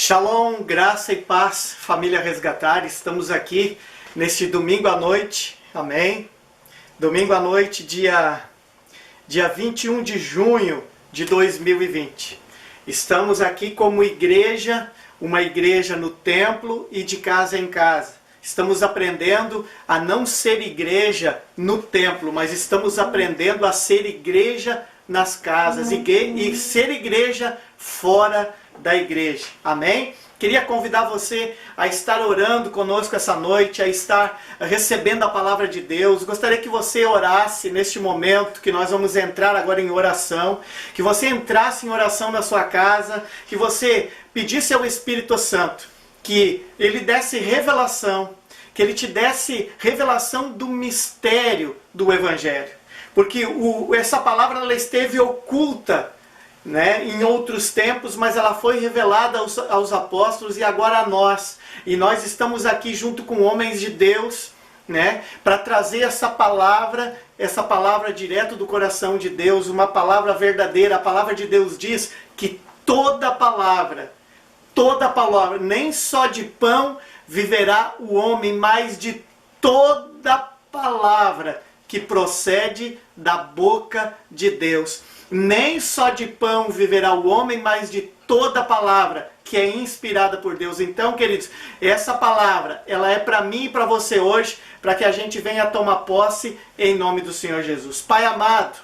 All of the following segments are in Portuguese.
Shalom, graça e paz, família Resgatar. Estamos aqui neste domingo à noite, amém? Domingo à noite, dia 21 de junho de 2020. Estamos aqui como igreja, uma igreja no templo e de casa em casa. Estamos aprendendo a não ser igreja no templo, mas estamos aprendendo a ser igreja nas casas e ser igreja fora da igreja, amém? Queria convidar você a estar orando conosco essa noite, a estar recebendo a palavra de Deus. Gostaria que você orasse neste momento, que nós vamos entrar agora em oração, que você entrasse em oração na sua casa, que você pedisse ao Espírito Santo que Ele desse revelação, que Ele te desse revelação do mistério do Evangelho. Porque essa palavra ela esteve oculta, né, em outros tempos, mas ela foi revelada aos apóstolos e agora a nós. E nós estamos aqui junto com homens de Deus, né, para trazer essa palavra direto do coração de Deus, uma palavra verdadeira. A palavra de Deus diz que toda palavra, nem só de pão viverá o homem, mas de toda palavra que procede da boca de Deus. Nem só de pão viverá o homem, mas de toda palavra que é inspirada por Deus. Então, queridos, essa palavra, ela é para mim e para você hoje, para que a gente venha tomar posse em nome do Senhor Jesus. Pai amado,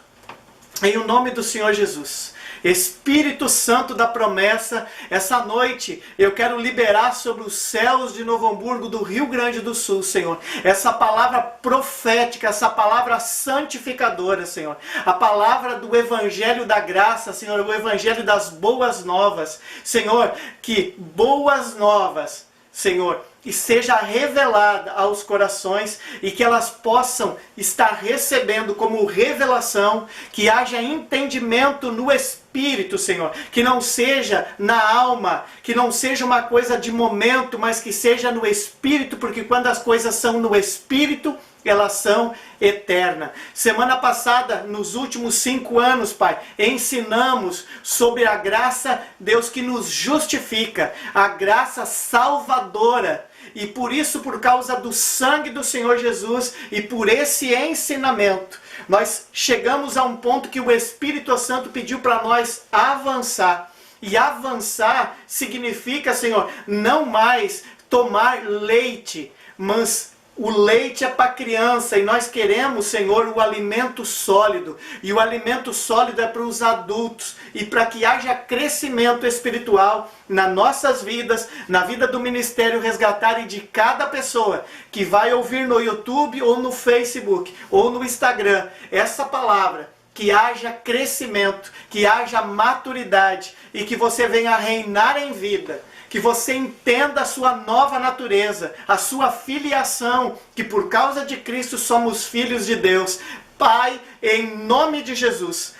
em o nome do Senhor Jesus, Espírito Santo da promessa, essa noite eu quero liberar sobre os céus de Novo Hamburgo, do Rio Grande do Sul, Senhor, essa palavra profética, essa palavra santificadora, Senhor, a palavra do Evangelho da graça, Senhor, o Evangelho das boas novas, Senhor, que boas novas, Senhor, e seja revelada aos corações e que elas possam estar recebendo como revelação, que haja entendimento no Espírito, Senhor, que não seja na alma, que não seja uma coisa de momento, mas que seja no Espírito, porque quando as coisas são no Espírito, elas são eternas. Semana passada, nos últimos 5 anos, Pai, ensinamos sobre a graça, Deus, que nos justifica, a graça salvadora. E por isso, por causa do sangue do Senhor Jesus e por esse ensinamento, nós chegamos a um ponto que o Espírito Santo pediu para nós avançar. E avançar significa, Senhor, não mais tomar leite, mas o leite é para criança e nós queremos, Senhor, o alimento sólido. E o alimento sólido é para os adultos. E para que haja crescimento espiritual nas nossas vidas, na vida do Ministério Resgatar e de cada pessoa que vai ouvir no YouTube ou no Facebook ou no Instagram essa palavra. Que haja crescimento, que haja maturidade e que você venha reinar em vida. Que você entenda a sua nova natureza, a sua filiação, que por causa de Cristo somos filhos de Deus. Pai, em nome de Jesus,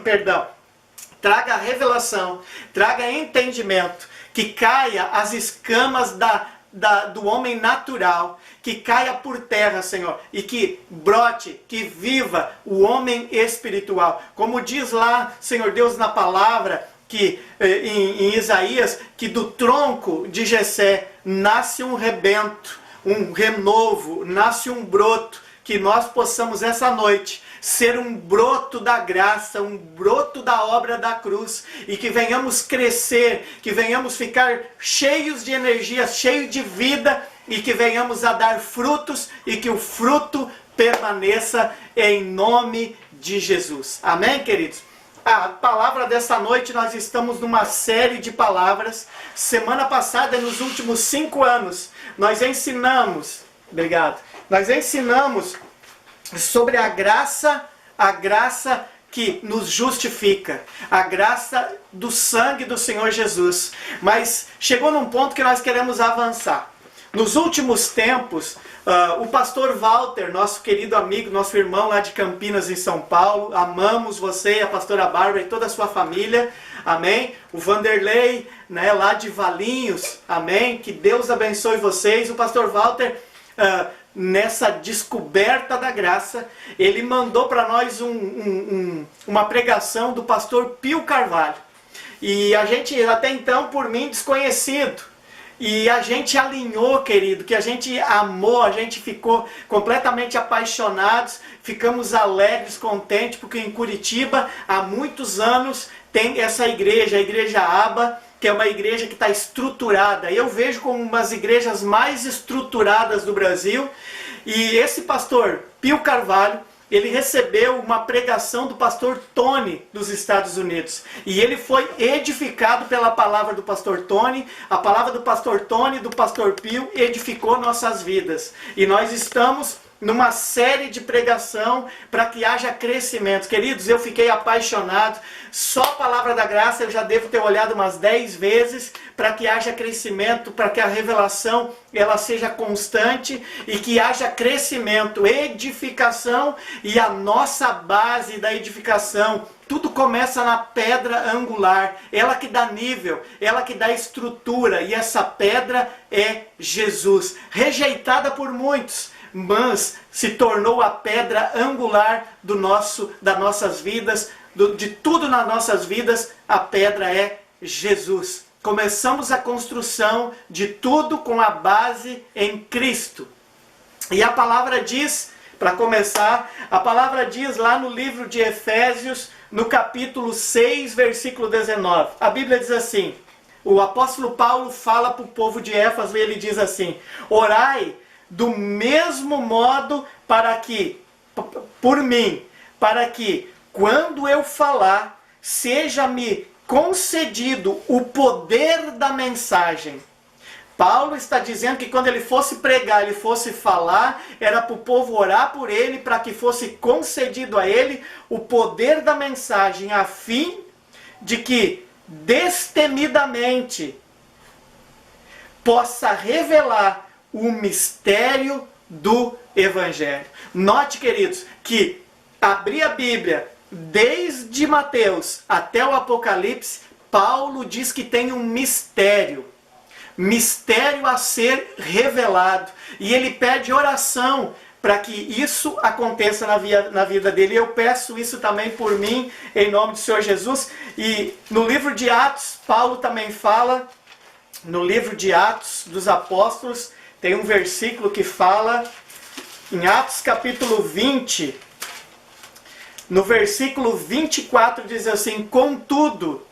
perdão, traga revelação, traga entendimento, que caia as escamas do homem natural, que caia por terra, Senhor, e que brote, que viva o homem espiritual. Como diz lá, Senhor Deus, na palavra, que em Isaías, que do tronco de Jessé nasce um rebento, um renovo, nasce um broto, que nós possamos essa noite ser um broto da graça, um broto da obra da cruz, e que venhamos crescer, que venhamos ficar cheios de energia, cheios de vida, e que venhamos a dar frutos, e que o fruto permaneça em nome de Jesus. Amém, queridos? A palavra dessa noite, nós estamos numa série de palavras. Semana passada, nos últimos 5 anos, nós ensinamos, nós ensinamos sobre a graça que nos justifica, a graça do sangue do Senhor Jesus. Mas chegou num ponto que nós queremos avançar. Nos últimos tempos, o pastor Walter, nosso querido amigo, nosso irmão lá de Campinas, em São Paulo, amamos você, a pastora Bárbara e toda a sua família, amém? O Vanderlei, né, lá de Valinhos, amém? Que Deus abençoe vocês. O pastor Walter, nessa descoberta da graça, ele mandou para nós uma pregação do pastor Pio Carvalho. E a gente, até então, por mim, desconhecido. E a gente alinhou, querido, que a gente amou, a gente ficou completamente apaixonados, ficamos alegres, contentes, porque em Curitiba, há muitos anos, tem essa igreja, a Igreja Aba, que é uma igreja que está estruturada. Eu vejo como uma das igrejas mais estruturadas do Brasil. E esse pastor, Pio Carvalho, ele recebeu uma pregação do pastor Tony dos Estados Unidos. E ele foi edificado pela palavra do pastor Tony. A palavra do pastor Tony e do pastor Pio edificou nossas vidas. E nós estamos numa série de pregação para que haja crescimento. Queridos, eu fiquei apaixonado. Só a palavra da graça eu já devo ter olhado umas 10 vezes para que haja crescimento, para que a revelação ela seja constante e que haja crescimento, edificação e a nossa base da edificação. Tudo começa na pedra angular, ela que dá nível, ela que dá estrutura, e essa pedra é Jesus, rejeitada por muitos, mas se tornou a pedra angular das nossas vidas, de tudo nas nossas vidas. A pedra é Jesus. Começamos a construção de tudo com a base em Cristo. E a palavra diz, para começar, a palavra diz lá no livro de Efésios, no capítulo 6, versículo 19. A Bíblia diz assim, o apóstolo Paulo fala para o povo de Éfeso e ele diz assim: orai do mesmo modo por mim, para que, quando eu falar, seja-me concedido o poder da mensagem. Paulo está dizendo que quando ele fosse pregar, ele fosse falar, era para o povo orar por ele, para que fosse concedido a ele o poder da mensagem, a fim de que, destemidamente, possa revelar o mistério do Evangelho. Note, queridos, que abrir a Bíblia, desde Mateus até o Apocalipse, Paulo diz que tem um mistério a ser revelado. E ele pede oração para que isso aconteça na vida dele. Eu peço isso também por mim, em nome do Senhor Jesus. E no livro de Atos, Paulo também fala, no livro de Atos dos Apóstolos, tem um versículo que fala, em Atos capítulo 20, no versículo 24 diz assim: contudo,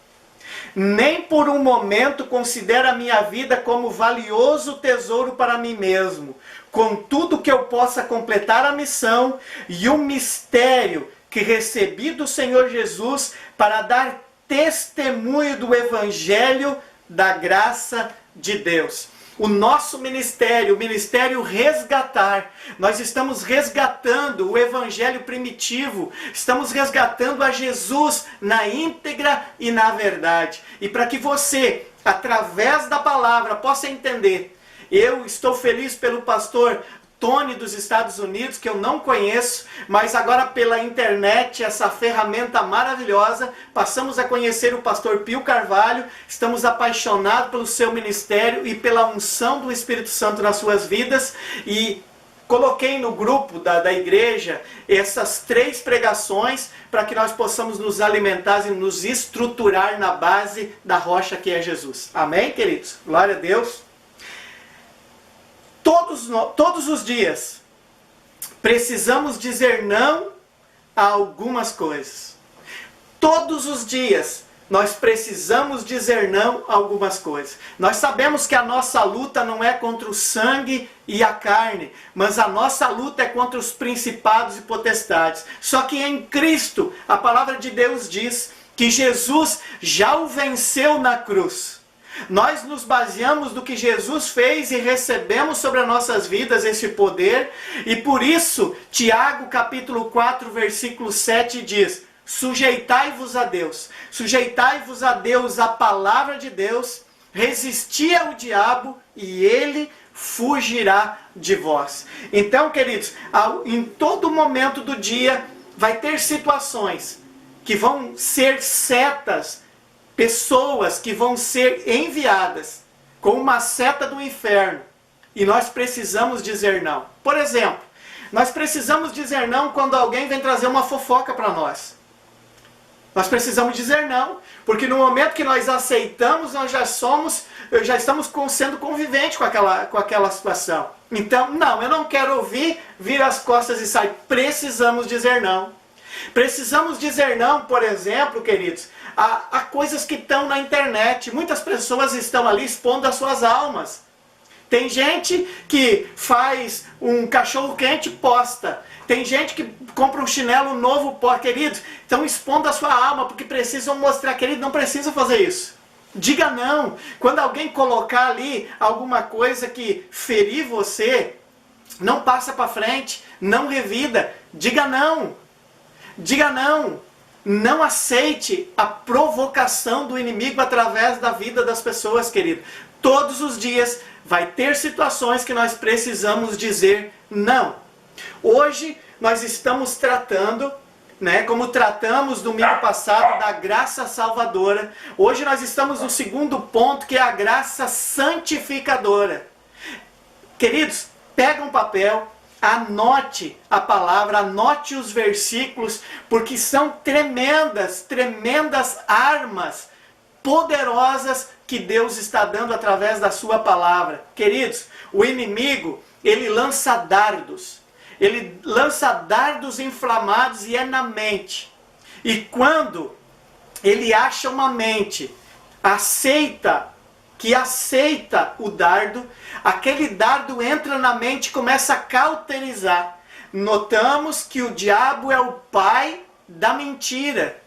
nem por um momento considero a minha vida como valioso tesouro para mim mesmo, contudo que eu possa completar a missão e o mistério que recebi do Senhor Jesus para dar testemunho do Evangelho da graça de Deus. O nosso ministério, o ministério Resgatar, nós estamos resgatando o Evangelho primitivo, estamos resgatando a Jesus na íntegra e na verdade. E para que você, através da palavra, possa entender, eu estou feliz pelo pastor Tony dos Estados Unidos, que eu não conheço, mas agora pela internet, essa ferramenta maravilhosa, passamos a conhecer o pastor Pio Carvalho, estamos apaixonados pelo seu ministério e pela unção do Espírito Santo nas suas vidas, e coloquei no grupo da igreja essas 3 pregações para que nós possamos nos alimentar e nos estruturar na base da rocha que é Jesus. Amém, queridos? Glória a Deus. Todos os dias precisamos dizer não a algumas coisas. Todos os dias nós precisamos dizer não a algumas coisas. Nós sabemos que a nossa luta não é contra o sangue e a carne, mas a nossa luta é contra os principados e potestades. Só que em Cristo, a palavra de Deus diz que Jesus já o venceu na cruz. Nós nos baseamos no que Jesus fez e recebemos sobre as nossas vidas esse poder. E por isso, Tiago capítulo 4, versículo 7 diz: sujeitai-vos a Deus. Sujeitai-vos a Deus, a palavra de Deus. Resisti ao diabo e ele fugirá de vós. Então, queridos, em todo momento do dia vai ter situações que vão ser setas, pessoas que vão ser enviadas com uma seta do inferno, e nós precisamos dizer não. Por exemplo, nós precisamos dizer não quando alguém vem trazer uma fofoca para nós. Nós precisamos dizer não, porque no momento que nós aceitamos, nós já estamos sendo conviventes com aquela situação. Então, não, eu não quero ouvir, vira as costas e sai. Precisamos dizer não. Precisamos dizer não, por exemplo, queridos, a coisas que estão na internet. Muitas pessoas estão ali expondo as suas almas. Tem gente que faz um cachorro quente e posta. Tem gente que compra um chinelo novo, queridos, estão expondo a sua alma porque precisam mostrar, querido, não precisa fazer isso. Diga não. Quando alguém colocar ali alguma coisa que ferir você, não passa para frente, não revida. Diga não. Diga não. Não aceite a provocação do inimigo através da vida das pessoas, querido. Todos os dias vai ter situações que nós precisamos dizer não. Hoje nós estamos tratando, como tratamos domingo passado, da graça salvadora. Hoje nós estamos no segundo ponto, que é a graça santificadora. Queridos, pega um papel, anote a palavra, anote os versículos, porque são tremendas armas poderosas que Deus está dando através da sua palavra. Queridos, o inimigo, ele lança dardos. Ele lança dardos inflamados e é na mente. E quando ele acha uma mente que aceita o dardo, aquele dardo entra na mente e começa a cauterizar. Notamos que o diabo é o pai da mentira.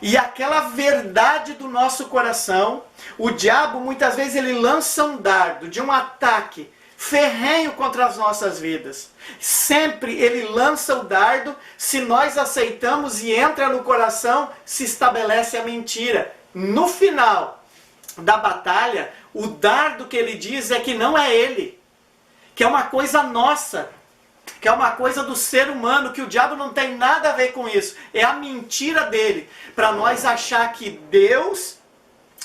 E aquela verdade do nosso coração, o diabo muitas vezes ele lança um dardo de um ataque ferrenho contra as nossas vidas. Sempre ele lança o dardo, se nós aceitamos e entra no coração, se estabelece a mentira. No final da batalha, o dardo que ele diz é que não é ele, que é uma coisa nossa, que é uma coisa do ser humano, que o diabo não tem nada a ver com isso. É a mentira dele, para nós achar que Deus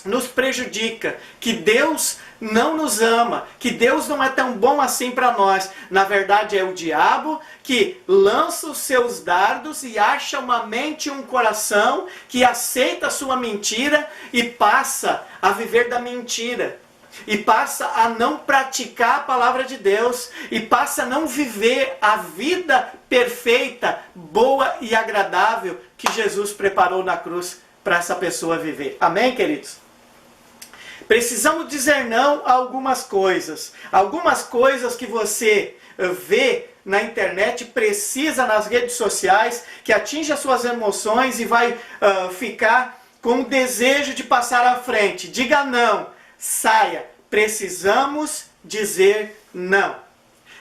nos prejudica, que Deus não nos ama, que Deus não é tão bom assim para nós. Na verdade é o diabo que lança os seus dardos e acha uma mente e um coração que aceita a sua mentira e passa a viver da mentira. E passa a não praticar a palavra de Deus. E passa a não viver a vida perfeita, boa e agradável que Jesus preparou na cruz para essa pessoa viver. Amém, queridos? Precisamos dizer não a algumas coisas. Algumas coisas que você vê na internet, precisa nas redes sociais, que atinge as suas emoções e vai ficar com o desejo de passar à frente. Diga não. Saia. Precisamos dizer não.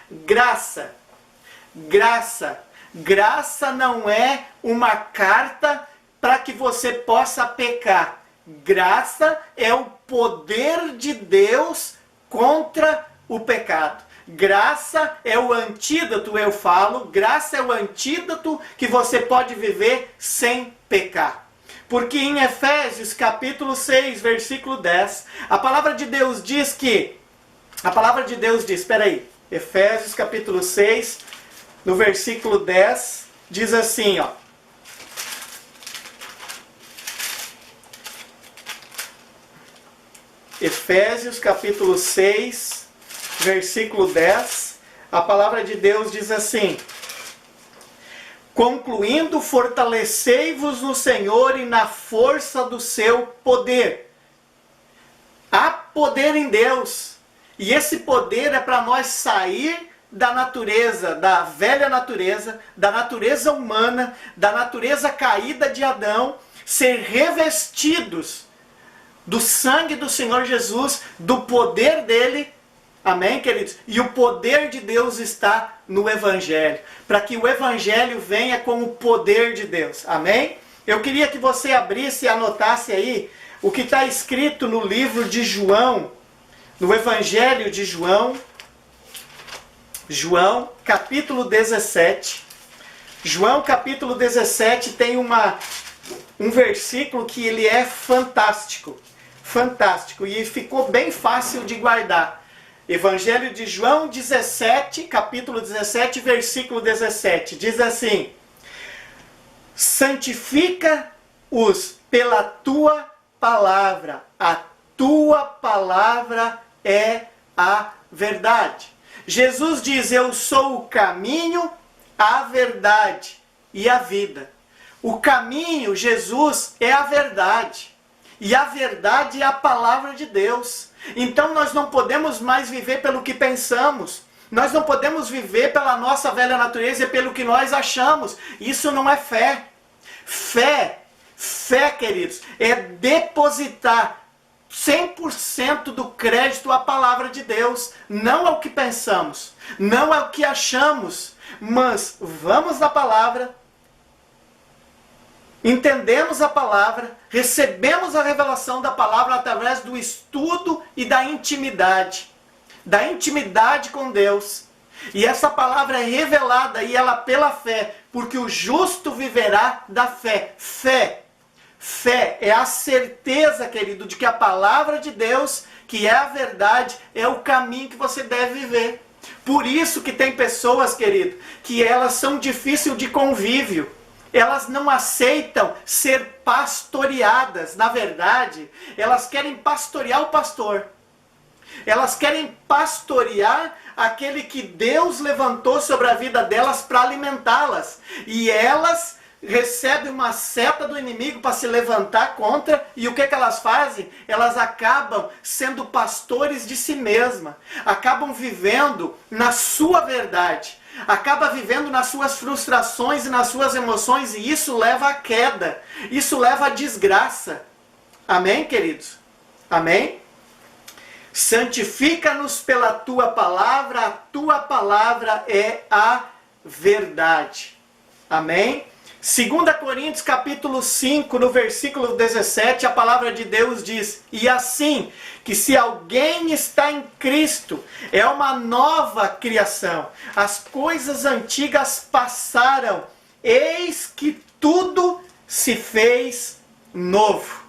Graça. Graça. Graça não é uma carta para que você possa pecar. Graça é o poder de Deus contra o pecado. Graça é o antídoto, eu falo. Graça é o antídoto que você pode viver sem pecar. Porque em Efésios capítulo 6, versículo 10, a palavra de Deus diz que... Efésios capítulo 6, no versículo 10, diz assim, ó. Efésios capítulo 6, versículo 10, a palavra de Deus diz assim: concluindo, fortalecei-vos no Senhor e na força do seu poder. Há poder em Deus. E esse poder é para nós sair da natureza, da velha natureza, da natureza humana, da natureza caída de Adão, ser revestidos do sangue do Senhor Jesus, do poder dele. Amém, queridos? E o poder de Deus está no Evangelho, para que o Evangelho venha com o poder de Deus. Amém? Eu queria que você abrisse e anotasse aí o que está escrito no livro de João, no Evangelho de João, João capítulo 17. João capítulo 17 tem um versículo que ele é fantástico. Fantástico. E ficou bem fácil de guardar. Evangelho de João 17, capítulo 17, versículo 17. Diz assim: santifica pela tua palavra. A tua palavra é a verdade. Jesus diz: eu sou o caminho, a verdade e a vida. O caminho, Jesus, é a verdade. E a verdade é a palavra de Deus. Então nós não podemos mais viver pelo que pensamos. Nós não podemos viver pela nossa velha natureza e pelo que nós achamos. Isso não é fé. Fé, queridos, é depositar 100% do crédito à palavra de Deus. Não ao que pensamos, não ao que achamos, mas vamos na palavra, entendemos a palavra, recebemos a revelação da palavra através do estudo e da intimidade com Deus. E essa palavra é revelada e ela pela fé, porque o justo viverá da fé. Fé é a certeza, querido, de que a palavra de Deus, que é a verdade, é o caminho que você deve viver. Por isso que tem pessoas, querido, que elas são difíceis de convívio. Elas não aceitam ser pastoreadas. Na verdade, elas querem pastorear o pastor. Elas querem pastorear aquele que Deus levantou sobre a vida delas para alimentá-las. E elas recebem uma seta do inimigo para se levantar contra. E o que elas fazem? Elas acabam sendo pastores de si mesmas. Acabam vivendo na sua verdade. Acaba vivendo nas suas frustrações e nas suas emoções. E isso leva à queda. Isso leva à desgraça. Amém, queridos? Amém? Santifica-nos pela tua palavra, a tua palavra é a verdade. Amém? 2 Coríntios capítulo 5, no versículo 17, a palavra de Deus diz: e assim, que se alguém está em Cristo, é uma nova criação. As coisas antigas passaram, eis que tudo se fez novo.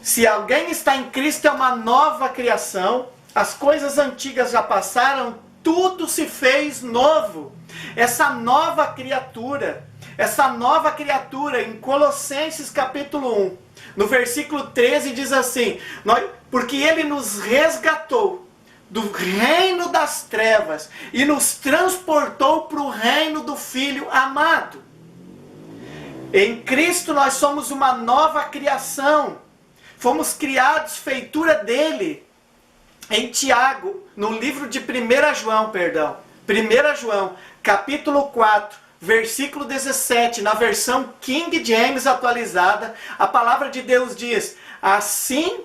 Se alguém está em Cristo, é uma nova criação. As coisas antigas já passaram, tudo se fez novo. Essa nova criatura em Colossenses capítulo 1, no versículo 13 diz assim: porque Ele nos resgatou do reino das trevas e nos transportou para o reino do Filho amado. Em Cristo nós somos uma nova criação. Fomos criados feitura dele. Em Tiago, no livro de 1 João, capítulo 4, versículo 17, na versão King James atualizada, a palavra de Deus diz: assim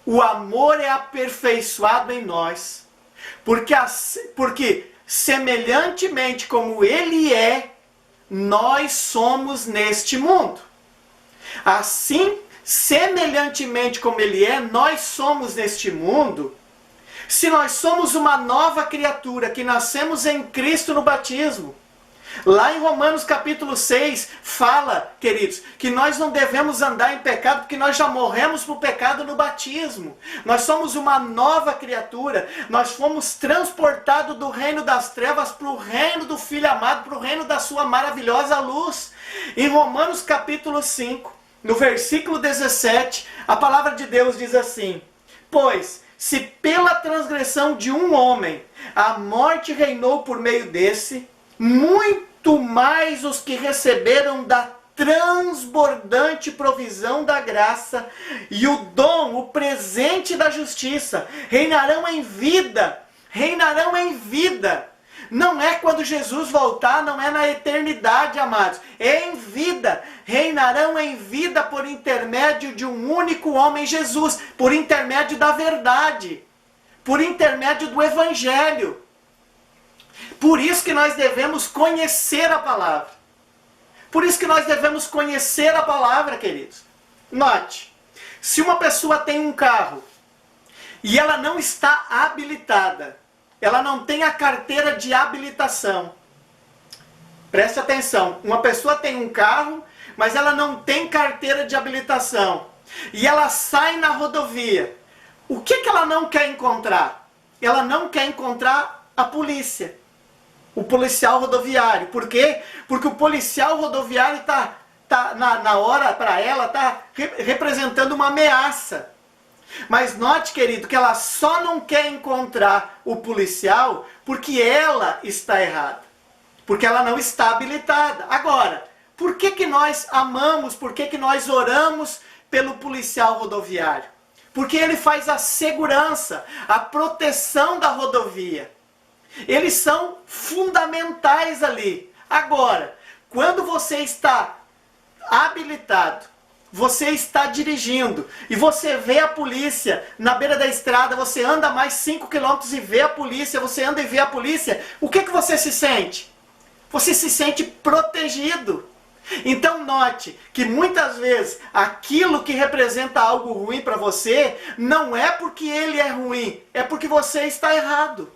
o amor é aperfeiçoado em nós, porque semelhantemente como ele é, nós somos neste mundo. Assim, semelhantemente como ele é, nós somos neste mundo. Se nós somos uma nova criatura, que nascemos em Cristo no batismo. Lá em Romanos capítulo 6, fala, queridos, que nós não devemos andar em pecado, porque nós já morremos para o pecado no batismo. Nós somos uma nova criatura. Nós fomos transportados do reino das trevas para o reino do Filho amado, para o reino da sua maravilhosa luz. Em Romanos capítulo 5, no versículo 17, a palavra de Deus diz assim: pois, se pela transgressão de um homem a morte reinou por meio desse, muito mais os que receberam da transbordante provisão da graça e o dom, o presente da justiça, reinarão em vida. Reinarão em vida. Não é quando Jesus voltar, não é na eternidade, amados. É em vida. Reinarão em vida por intermédio de um único homem, Jesus. Por intermédio da verdade. Por intermédio do Evangelho. Por isso que nós devemos conhecer a palavra. Por isso que nós devemos conhecer a palavra, queridos. Note, se uma pessoa tem um carro e ela não está habilitada, ela não tem a carteira de habilitação. Preste atenção, uma pessoa tem um carro, mas ela não tem carteira de habilitação. E ela sai na rodovia. O que ela não quer encontrar? Ela não quer encontrar a polícia. O policial rodoviário. Por quê? Porque o policial rodoviário está na hora, para ela, está representando uma ameaça. Mas note, querido, que ela só não quer encontrar o policial porque ela está errada. Porque ela não está habilitada. Agora, por que nós amamos, por que nós oramos pelo policial rodoviário? Porque ele faz a segurança, a proteção da rodovia. Eles são fundamentais ali. Agora, quando você está habilitado, você está dirigindo e você vê a polícia na beira da estrada, você anda mais 5 quilômetros e vê a polícia, você anda e vê a polícia, o que você se sente? Você se sente protegido. Então note que muitas vezes aquilo que representa algo ruim para você não é porque ele é ruim, é porque você está errado.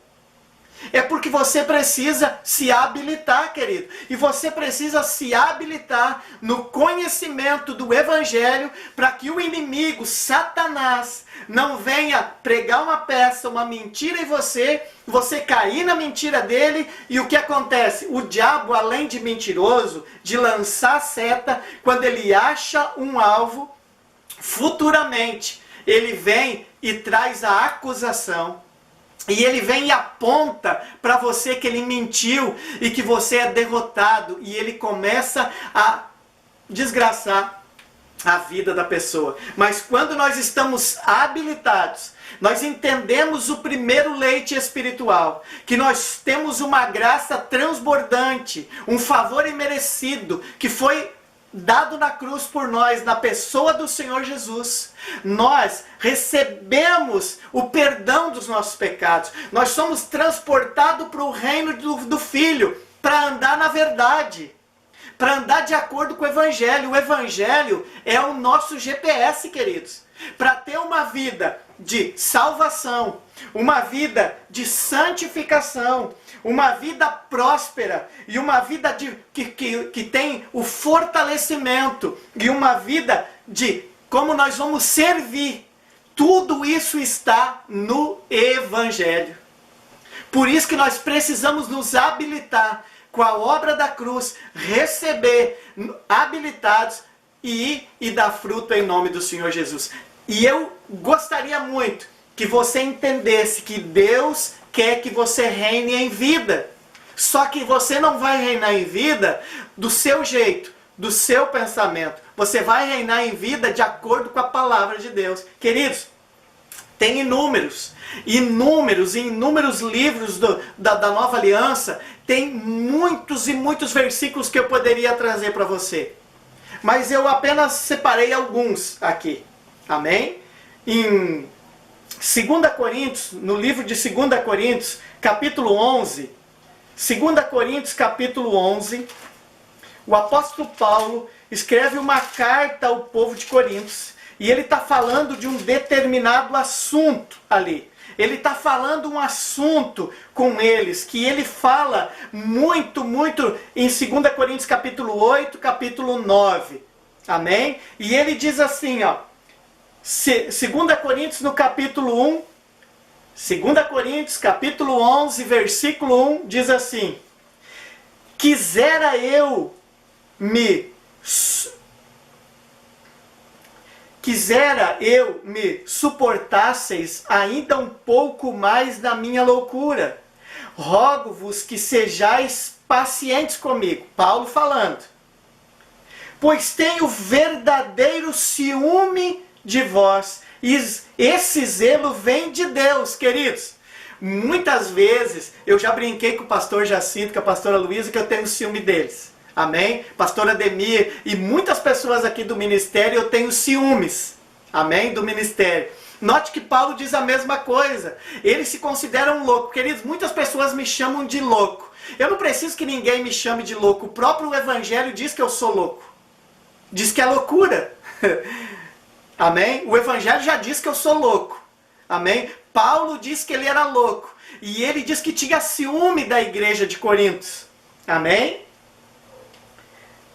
É porque você precisa se habilitar, querido. E você precisa se habilitar no conhecimento do Evangelho para que o inimigo, Satanás, não venha pregar uma peça, uma mentira em você cair na mentira dele. E o que acontece? O diabo, além de mentiroso, de lançar seta, quando ele acha um alvo, futuramente ele vem e traz a acusação. E ele vem e aponta para você que ele mentiu e que você é derrotado. E ele começa a desgraçar a vida da pessoa. Mas quando nós estamos habilitados, nós entendemos o primeiro leite espiritual, que nós temos uma graça transbordante, um favor imerecido, que foi dado na cruz por nós, na pessoa do Senhor Jesus. Nós recebemos o perdão dos nossos pecados. Nós somos transportados para o reino do Filho, para andar na verdade, para andar de acordo com o Evangelho. O Evangelho é o nosso GPS, queridos. Para ter uma vida de salvação, uma vida de santificação, uma vida próspera e uma vida que tem o fortalecimento e uma vida de como nós vamos servir. Tudo isso está no Evangelho. Por isso que nós precisamos nos habilitar com a obra da cruz, receber habilitados e dar fruto em nome do Senhor Jesus. E eu gostaria muito que você entendesse que Deus quer que você reine em vida. Só que você não vai reinar em vida do seu jeito, do seu pensamento. Você vai reinar em vida de acordo com a palavra de Deus. Queridos, tem inúmeros livros da Nova Aliança. Tem muitos e muitos versículos que eu poderia trazer para você. Mas eu apenas separei alguns aqui. Amém? Em 2 Coríntios, no livro de 2 Coríntios, capítulo 11, 2 Coríntios, capítulo 11, o apóstolo Paulo escreve uma carta ao povo de Coríntios, e ele está falando de um determinado assunto ali. Ele está falando um assunto com eles, que ele fala muito em 2 Coríntios, capítulo 8, capítulo 9. Amém? E ele diz assim, ó, 2 Coríntios no capítulo 1, 2 Coríntios capítulo 11, versículo 1, diz assim: Quisera eu me suportasseis ainda um pouco mais na minha loucura. Rogo-vos que sejais pacientes comigo. Paulo falando. Pois tenho verdadeiro ciúme de vós. E esse zelo vem de Deus, queridos. Muitas vezes eu já brinquei com o pastor Jacinto, com a pastora Luísa, que eu tenho ciúme deles. Amém? Pastor Ademir e muitas pessoas aqui do ministério, eu tenho ciúmes. Amém? Do ministério. Note que Paulo diz a mesma coisa. Eles se consideram loucos. Queridos, muitas pessoas me chamam de louco. Eu não preciso que ninguém me chame de louco. O próprio Evangelho diz que eu sou louco. Diz que é loucura. Amém? O Evangelho já diz que eu sou louco. Amém? Paulo diz que ele era louco. E ele diz que tinha ciúme da igreja de Corinto. Amém?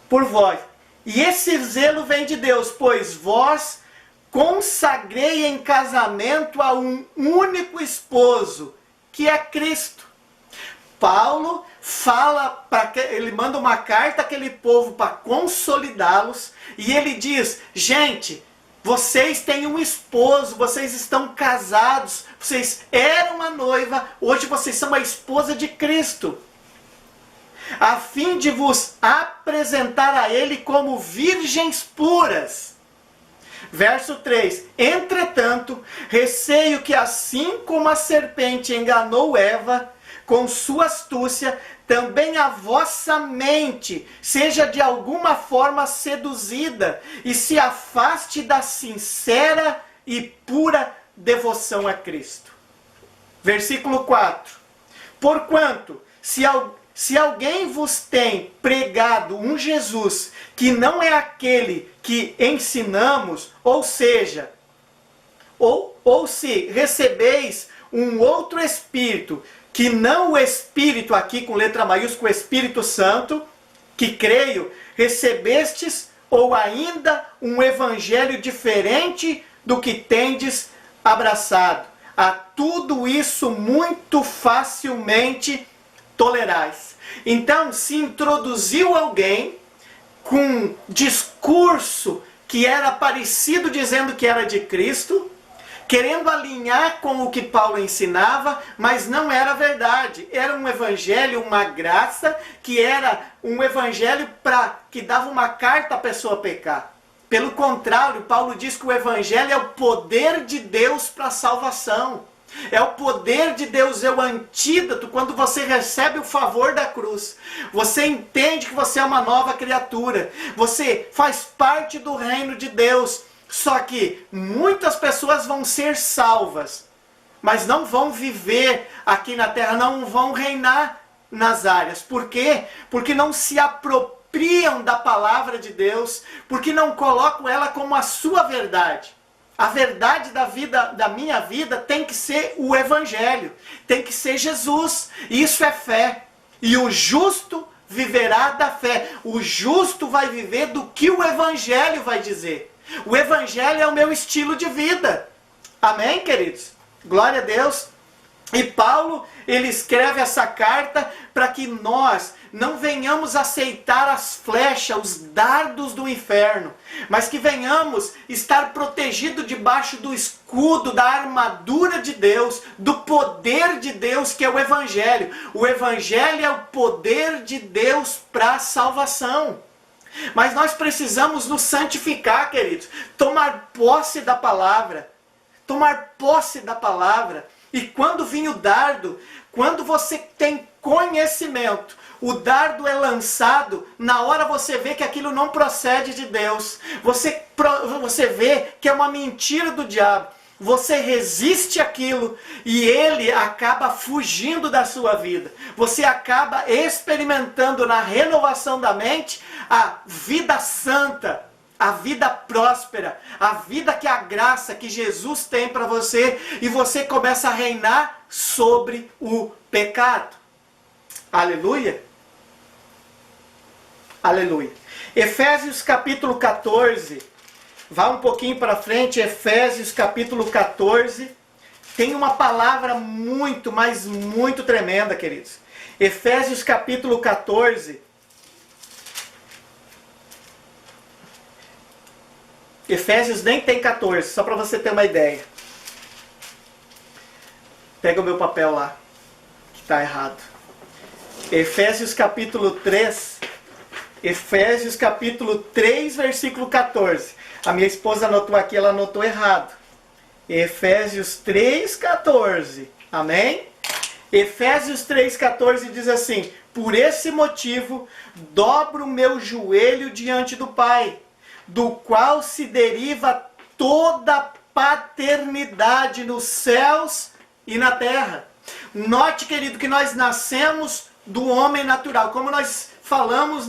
Por vós. E esse zelo vem de Deus, pois vós consagrei em casamento a um único esposo, que é Cristo. Paulo fala, ele manda uma carta àquele povo para consolidá-los, e ele diz, gente, vocês têm um esposo, vocês estão casados, vocês eram uma noiva, hoje vocês são a esposa de Cristo, a fim de vos apresentar a Ele como virgens puras. Verso 3, entretanto, receio que assim como a serpente enganou Eva, com sua astúcia, também a vossa mente seja de alguma forma seduzida e se afaste da sincera e pura devoção a Cristo. Versículo 4. Porquanto, se alguém vos tem pregado um Jesus que não é aquele que ensinamos, ou seja, ou se recebeis um outro Espírito, que não o Espírito aqui com letra maiúscula, o Espírito Santo, que creio, recebestes, ou ainda um evangelho diferente do que tendes abraçado. A tudo isso muito facilmente tolerais. Então, se introduziu alguém com discurso que era parecido dizendo que era de Cristo, querendo alinhar com o que Paulo ensinava, mas não era verdade. Era um evangelho, uma graça, que era um evangelho que dava uma carta à pessoa pecar. Pelo contrário, Paulo diz que o evangelho é o poder de Deus para a salvação. É o poder de Deus, é o antídoto quando você recebe o favor da cruz. Você entende que você é uma nova criatura. Você faz parte do reino de Deus. Só que muitas pessoas vão ser salvas, mas não vão viver aqui na terra, não vão reinar nas áreas. Por quê? Porque não se apropriam da palavra de Deus, porque não colocam ela como a sua verdade. A verdade da vida, da minha vida, tem que ser o Evangelho, tem que ser Jesus. Isso é fé. E o justo viverá da fé. O justo vai viver do que o Evangelho vai dizer. O Evangelho é o meu estilo de vida. Amém, queridos? Glória a Deus. E Paulo, ele escreve essa carta para que nós não venhamos aceitar as flechas, os dardos do inferno, mas que venhamos estar protegidos debaixo do escudo, da armadura de Deus, do poder de Deus, que é o Evangelho. O Evangelho é o poder de Deus para a salvação. Mas nós precisamos nos santificar, queridos. Tomar posse da palavra. Tomar posse da palavra. E quando vir o dardo, quando você tem conhecimento, o dardo é lançado, na hora você vê que aquilo não procede de Deus. Você vê que é uma mentira do diabo. Você resiste àquilo e ele acaba fugindo da sua vida. Você acaba experimentando na renovação da mente a vida santa, a vida próspera, a vida que a graça que Jesus tem para você, e você começa a reinar sobre o pecado. Aleluia? Aleluia. Efésios capítulo 14. Vá um pouquinho para frente, Efésios capítulo 14. Tem uma palavra muito, mas muito tremenda, queridos. Efésios capítulo 14. Efésios nem tem 14, só para você ter uma ideia. Pega o meu papel lá, que está errado. Efésios capítulo 3. Efésios capítulo 3, versículo 14. A minha esposa anotou aqui, ela anotou errado. Efésios 3,14. Amém? Efésios 3,14 diz assim: por esse motivo, dobro o meu joelho diante do Pai, do qual se deriva toda paternidade nos céus e na terra. Note, querido, que nós nascemos do homem natural, como nós falamos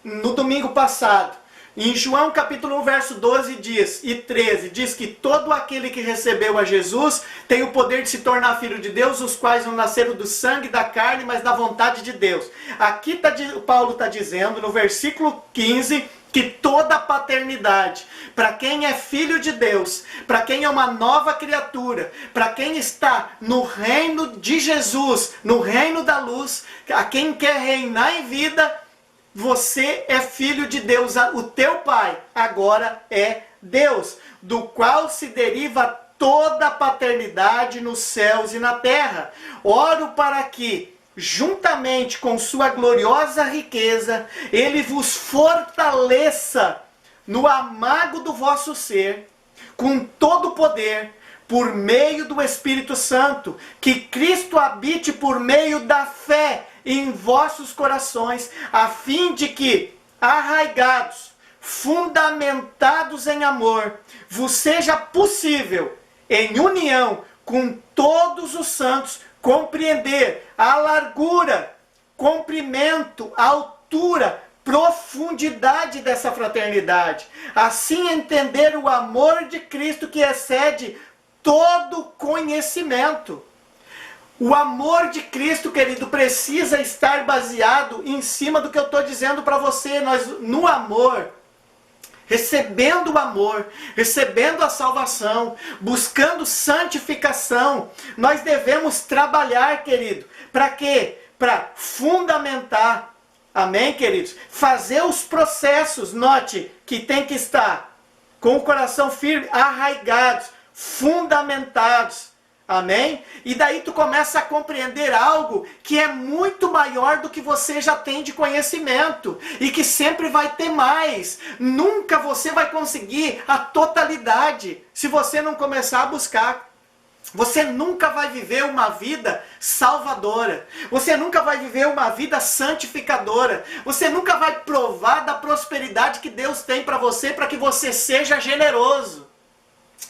no domingo passado. Em João capítulo 1, verso 12 e 13, diz que todo aquele que recebeu a Jesus tem o poder de se tornar filho de Deus, os quais não nasceram do sangue e da carne, mas da vontade de Deus. Aqui Paulo está dizendo, no versículo 15, que toda a paternidade, para quem é filho de Deus, para quem é uma nova criatura, para quem está no reino de Jesus, no reino da luz, a quem quer reinar em vida, você é filho de Deus. O teu pai agora é Deus, do qual se deriva toda a paternidade nos céus e na terra. Oro para que, juntamente com sua gloriosa riqueza, ele vos fortaleça no amago do vosso ser, com todo o poder, por meio do Espírito Santo, que Cristo habite por meio da fé em vossos corações, a fim de que, arraigados, fundamentados em amor, vos seja possível, em união com todos os santos, compreender a largura, comprimento, altura, profundidade dessa fraternidade. Assim entender o amor de Cristo que excede todo conhecimento. O amor de Cristo, querido, precisa estar baseado em cima do que eu estou dizendo para você. Nós, no amor, recebendo o amor, recebendo a salvação, buscando santificação, nós devemos trabalhar, querido. Para quê? Para fundamentar, amém, queridos? Fazer os processos, note que tem que estar com o coração firme, arraigados, fundamentados, amém? E daí tu começa a compreender algo que é muito maior do que você já tem de conhecimento e que sempre vai ter mais. Nunca você vai conseguir a totalidade se você não começar a buscar. Você nunca vai viver uma vida salvadora. Você nunca vai viver uma vida santificadora. Você nunca vai provar da prosperidade que Deus tem para que você seja generoso.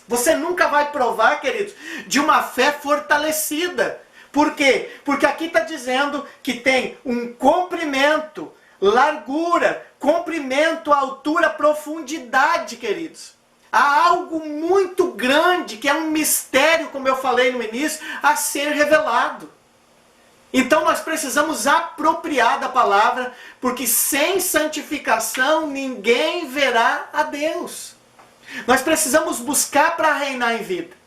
Você nunca vai provar, queridos, de uma fé fortalecida. Por quê? Porque aqui está dizendo que tem um comprimento, largura, comprimento, altura, profundidade, queridos. Há algo muito grande, que é um mistério, como eu falei no início, a ser revelado. Então nós precisamos apropriar da palavra, porque sem santificação ninguém verá a Deus. Nós precisamos buscar para reinar em vida.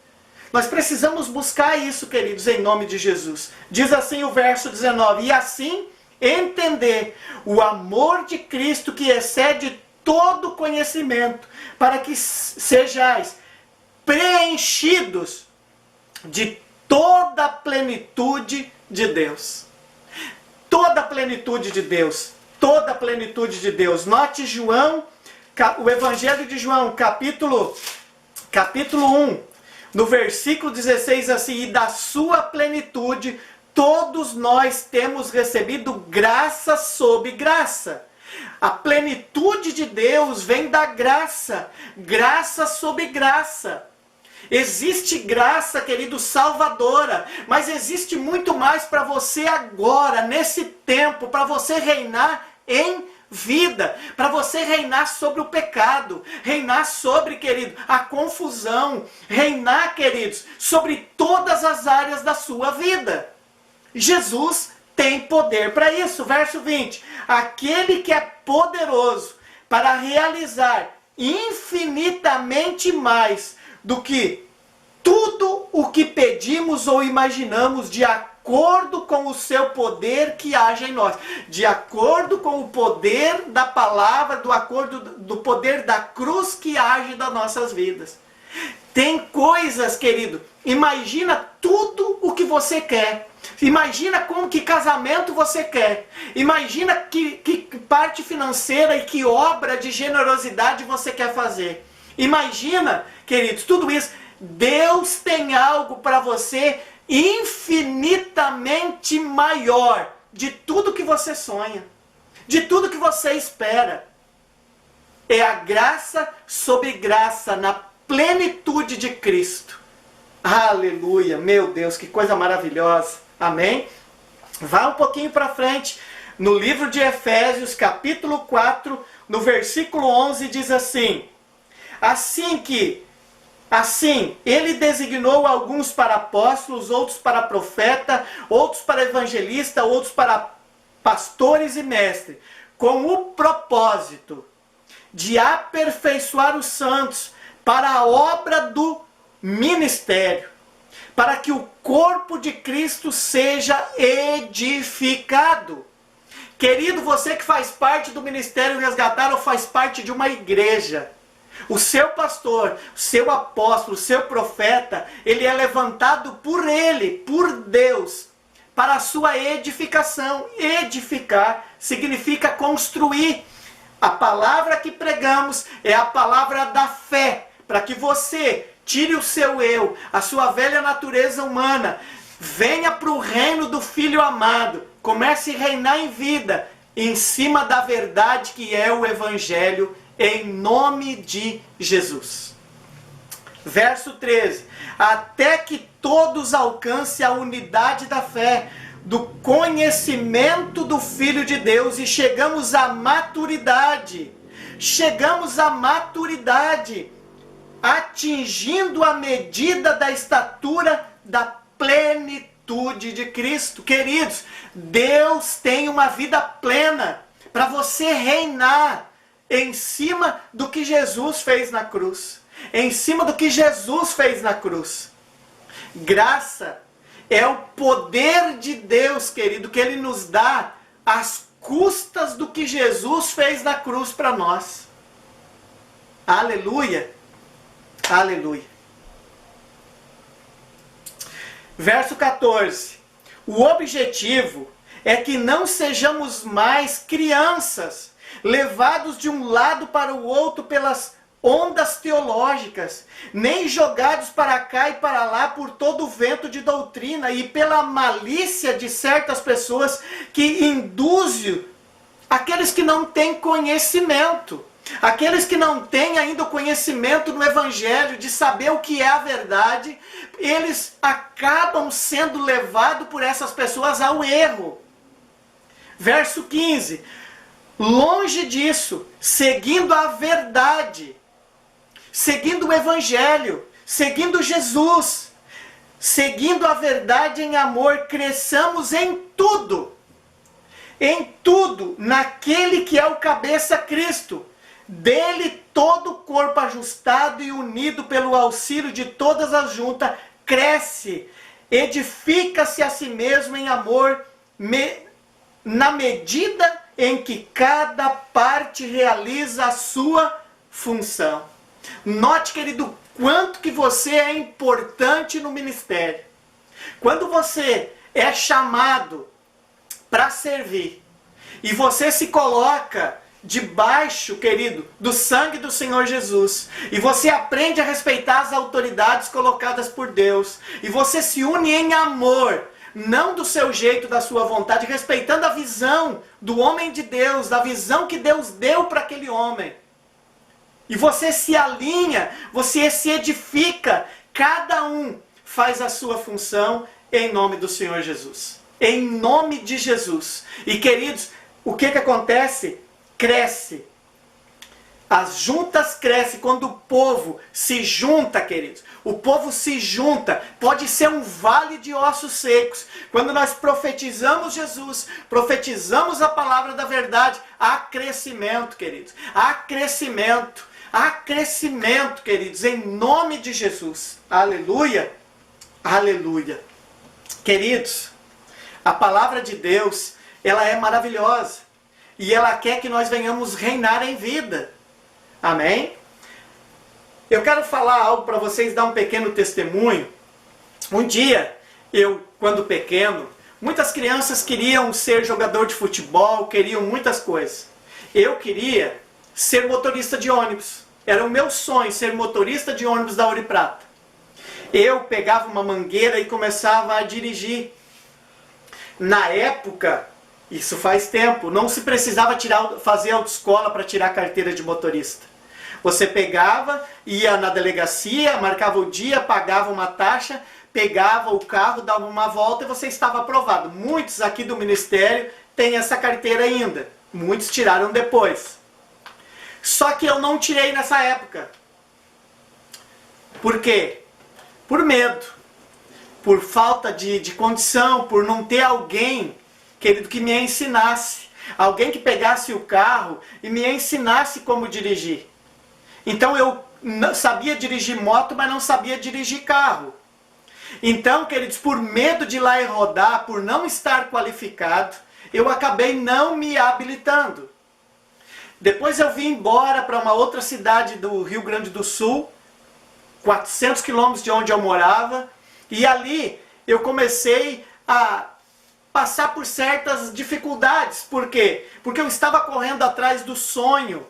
Nós precisamos buscar isso, queridos, em nome de Jesus. Diz assim o verso 19: e assim entender o amor de Cristo que excede todo conhecimento, para que sejais preenchidos de toda a plenitude de Deus. Toda a plenitude de Deus. Toda a plenitude de Deus. Note João, o Evangelho de João, capítulo 1, no versículo 16, assim: e da sua plenitude todos nós temos recebido graça sobre graça. A plenitude de Deus vem da graça, graça sobre graça. Existe graça, querido, salvadora, mas existe muito mais para você agora, nesse tempo, para você reinar em vida, para você reinar sobre o pecado, reinar sobre, querido, a confusão, reinar, queridos, sobre todas as áreas da sua vida. Jesus tem poder para isso. Verso 20: aquele que é poderoso para realizar infinitamente mais do que tudo o que pedimos ou imaginamos, de acordo com o seu poder que age em nós, de acordo com o poder da palavra, do poder da cruz que age nas nossas vidas. Tem coisas, querido, imagina tudo o que você quer. Imagina como que casamento você quer. Imagina que parte financeira e que obra de generosidade você quer fazer. Imagina, queridos, tudo isso. Deus tem algo para você infinitamente maior de tudo que você sonha, de tudo que você espera. É a graça sobre graça na plenitude de Cristo. Aleluia, meu Deus, que coisa maravilhosa. Amém? Vá um pouquinho para frente, no livro de Efésios, capítulo 4, no versículo 11, diz assim: Assim, ele designou alguns para apóstolos, outros para profeta, outros para evangelista, outros para pastores e mestres, com o propósito de aperfeiçoar os santos para a obra do ministério, para que o corpo de Cristo seja edificado. Querido, você que faz parte do Ministério Resgatar ou faz parte de uma igreja, o seu pastor, o seu apóstolo, o seu profeta, ele é levantado por ele, por Deus, para a sua edificação. Edificar significa construir. A palavra que pregamos é a palavra da fé, para que você tire o seu eu, a sua velha natureza humana, venha para o reino do Filho amado, comece a reinar em vida, em cima da verdade que é o Evangelho, em nome de Jesus. Verso 13. Até que todos alcancem a unidade da fé, do conhecimento do Filho de Deus e chegamos à maturidade. Chegamos à maturidade, atingindo a medida da estatura da plenitude de Cristo. Queridos, Deus tem uma vida plena para você reinar em cima do que Jesus fez na cruz. Em cima do que Jesus fez na cruz. Graça é o poder de Deus, querido, que Ele nos dá às custas do que Jesus fez na cruz para nós. Aleluia! Aleluia! Verso 14. O objetivo é que não sejamos mais crianças, levados de um lado para o outro pelas ondas teológicas, nem jogados para cá e para lá por todo o vento de doutrina e pela malícia de certas pessoas que induzem aqueles que não têm conhecimento, aqueles que não têm ainda o conhecimento no Evangelho, de saber o que é a verdade, eles acabam sendo levados por essas pessoas ao erro. Verso 15. Longe disso, seguindo a verdade, seguindo o Evangelho, seguindo Jesus, seguindo a verdade em amor, cresçamos em tudo, naquele que é o cabeça Cristo. Dele todo o corpo ajustado e unido pelo auxílio de todas as juntas, cresce, edifica-se a si mesmo em amor, na medida em que cada parte realiza a sua função. Note, querido, quanto que você é importante no ministério. Quando você é chamado para servir e você se coloca debaixo, querido, do sangue do Senhor Jesus, e você aprende a respeitar as autoridades colocadas por Deus, e você se une em amor, não do seu jeito, da sua vontade, respeitando a visão do homem de Deus, da visão que Deus deu para aquele homem. E você se alinha, você se edifica, cada um faz a sua função em nome do Senhor Jesus. Em nome de Jesus. E queridos, o que acontece? Cresce. As juntas crescem quando o povo se junta, queridos. O povo se junta. Pode ser um vale de ossos secos. Quando nós profetizamos Jesus, profetizamos a palavra da verdade, há crescimento, queridos. Há crescimento. Há crescimento, queridos, em nome de Jesus. Aleluia. Aleluia. Queridos, a palavra de Deus, ela é maravilhosa. E ela quer que nós venhamos reinar em vida. Amém? Eu quero falar algo para vocês, dar um pequeno testemunho. Um dia, eu, quando pequeno, muitas crianças queriam ser jogador de futebol, queriam muitas coisas. Eu queria ser motorista de ônibus. Era o meu sonho, ser motorista de ônibus da Ouro e Prata. Eu pegava uma mangueira e começava a dirigir. Na época, isso faz tempo, não se precisava fazer autoescola para tirar a carteira de motorista. Você pegava, ia na delegacia, marcava o dia, pagava uma taxa, pegava o carro, dava uma volta e você estava aprovado. Muitos aqui do ministério têm essa carteira ainda. Muitos tiraram depois. Só que eu não tirei nessa época. Por quê? Por medo. Por falta de condição, por não ter alguém, querido, que me ensinasse. Alguém que pegasse o carro e me ensinasse como dirigir. Então eu não sabia dirigir moto, mas não sabia dirigir carro. Então, queridos, por medo de ir lá e rodar, por não estar qualificado, eu acabei não me habilitando. Depois eu vim embora para uma outra cidade do Rio Grande do Sul, 400 quilômetros de onde eu morava, e ali eu comecei a passar por certas dificuldades. Por quê? Porque eu estava correndo atrás do sonho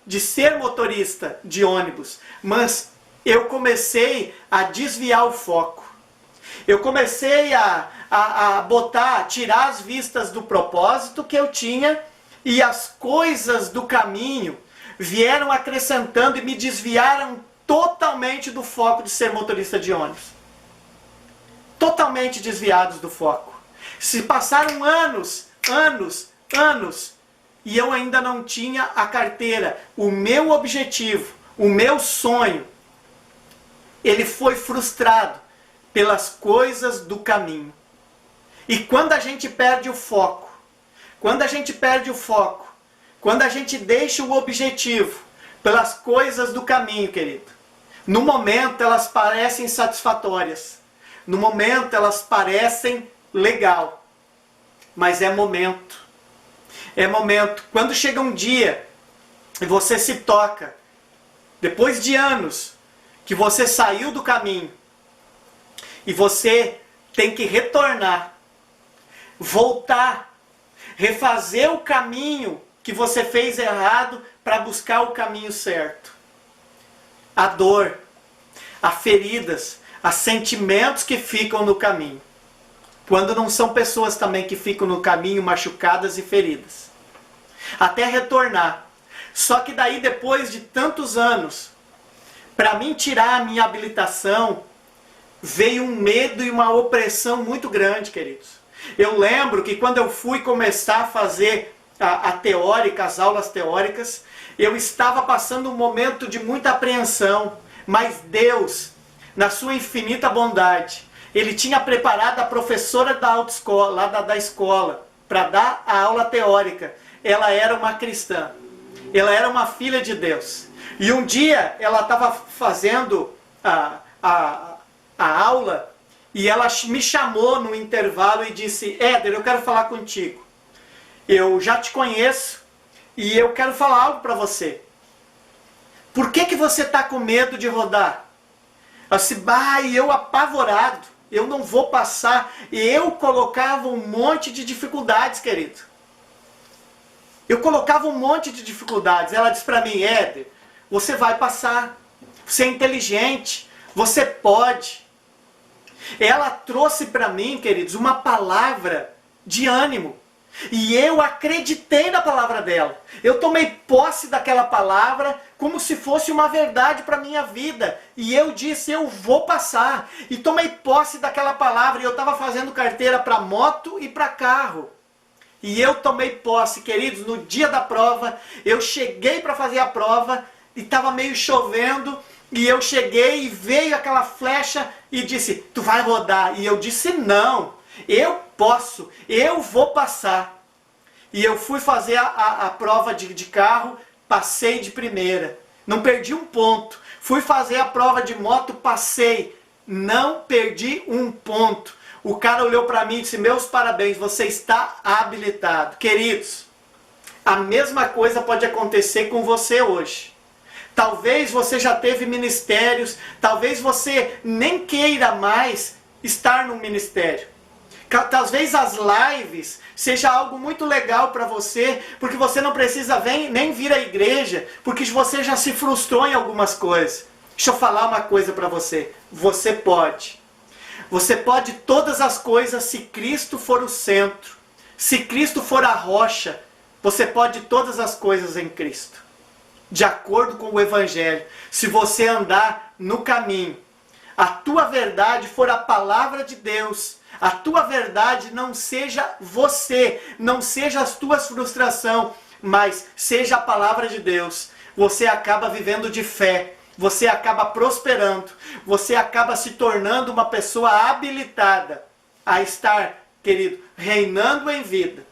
de ser motorista de ônibus, mas eu comecei a desviar o foco. Eu comecei a tirar as vistas do propósito que eu tinha, e as coisas do caminho vieram acrescentando e me desviaram totalmente do foco de ser motorista de ônibus. Totalmente desviados do foco. Se passaram anos, e eu ainda não tinha a carteira. O meu objetivo, o meu sonho, ele foi frustrado pelas coisas do caminho. E quando a gente perde o foco, quando a gente deixa o objetivo pelas coisas do caminho, querido, no momento elas parecem satisfatórias, no momento elas parecem legal, mas é momento. É momento. Quando chega um dia e você se toca, depois de anos que você saiu do caminho, e você tem que retornar, voltar, refazer o caminho que você fez errado para buscar o caminho certo. A dor, as feridas, os sentimentos que ficam no caminho. Quando não são pessoas também que ficam no caminho machucadas e feridas. Até retornar. Só que daí, depois de tantos anos, para mim tirar a minha habilitação, veio um medo e uma opressão muito grande, queridos. Eu lembro que quando eu fui começar a fazer as aulas teóricas, eu estava passando um momento de muita apreensão, mas Deus, na sua infinita bondade, Ele tinha preparado a professora da autoescola, lá da escola, para dar a aula teórica. Ela era uma cristã, ela era uma filha de Deus. E um dia ela estava fazendo a aula, e ela me chamou no intervalo e disse: Éder, eu quero falar contigo. Eu já te conheço e eu quero falar algo para você. Por que você está com medo de rodar? Eu disse: eu apavorado, eu não vou passar. E eu colocava um monte de dificuldades, querido. Eu colocava um monte de dificuldades. Ela disse para mim: Éder, você vai passar. Você é inteligente, você pode. Ela trouxe para mim, queridos, uma palavra de ânimo. E eu acreditei na palavra dela. Eu tomei posse daquela palavra como se fosse uma verdade para a minha vida. E eu disse: eu vou passar. E tomei posse daquela palavra. E eu estava fazendo carteira para moto e para carro. E eu tomei posse, queridos, no dia da prova. Eu cheguei para fazer a prova e estava meio chovendo. E eu cheguei e veio aquela flecha e disse: tu vai rodar. E eu disse: não, eu posso, eu vou passar. E eu fui fazer a prova de carro, passei de primeira, não perdi um ponto. Fui fazer a prova de moto, passei, não perdi um ponto. O cara olhou para mim e disse: meus parabéns, você está habilitado. Queridos, a mesma coisa pode acontecer com você hoje. Talvez você já teve ministérios, talvez você nem queira mais estar no ministério. Talvez as lives seja algo muito legal para você, porque você não precisa nem vir à igreja, porque você já se frustrou em algumas coisas. Deixa eu falar uma coisa para você. Você pode. Você pode todas as coisas se Cristo for o centro. Se Cristo for a rocha, você pode todas as coisas em Cristo. De acordo com o Evangelho, se você andar no caminho, a tua verdade for a palavra de Deus, a tua verdade não seja você, não seja as tuas frustrações, mas seja a palavra de Deus, você acaba vivendo de fé, você acaba prosperando, você acaba se tornando uma pessoa habilitada a estar, querido, reinando em vida.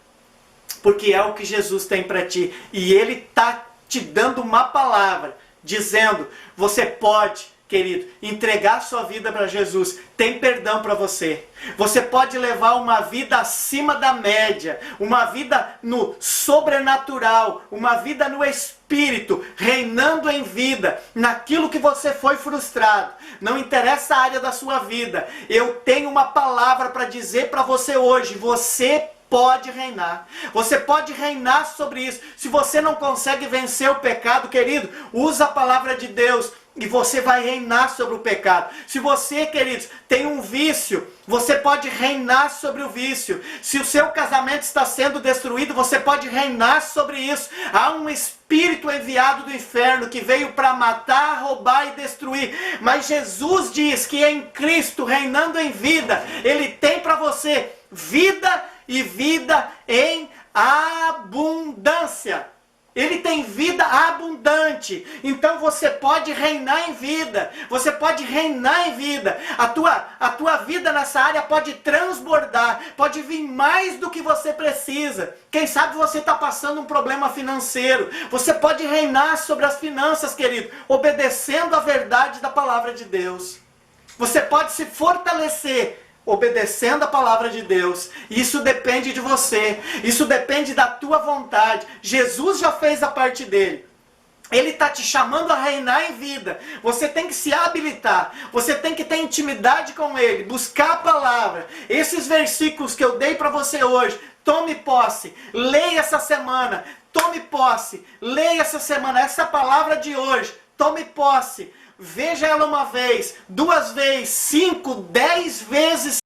porque é o que Jesus tem para ti. E Ele está te dando uma palavra, dizendo, você pode, querido, entregar sua vida para Jesus, tem perdão para você. Você pode levar uma vida acima da média, uma vida no sobrenatural, uma vida no Espírito, reinando em vida, naquilo que você foi frustrado. Não interessa a área da sua vida, eu tenho uma palavra para dizer para você hoje, você pode reinar. Você pode reinar sobre isso. Se você não consegue vencer o pecado, querido, usa a palavra de Deus e você vai reinar sobre o pecado. Se você, queridos, tem um vício, você pode reinar sobre o vício. Se o seu casamento está sendo destruído, você pode reinar sobre isso. Há um espírito enviado do inferno que veio para matar, roubar e destruir. Mas Jesus diz que em Cristo, reinando em vida, Ele tem para você vida e vida em abundância. Ele tem vida abundante. Então você pode reinar em vida. Você pode reinar em vida. A tua vida nessa área pode transbordar. Pode vir mais do que você precisa. Quem sabe você está passando um problema financeiro. Você pode reinar sobre as finanças, querido, obedecendo a verdade da palavra de Deus. Você pode se fortalecer obedecendo a palavra de Deus. Isso depende de você. Isso depende da tua vontade. Jesus já fez a parte dele. Ele está te chamando a reinar em vida. Você tem que se habilitar. Você tem que ter intimidade com Ele. Buscar a palavra. Esses versículos que eu dei para você hoje, tome posse. Leia essa semana. Tome posse. Leia essa semana. Essa palavra de hoje. Tome posse. Veja ela uma vez, 2 vezes, 5, 10 vezes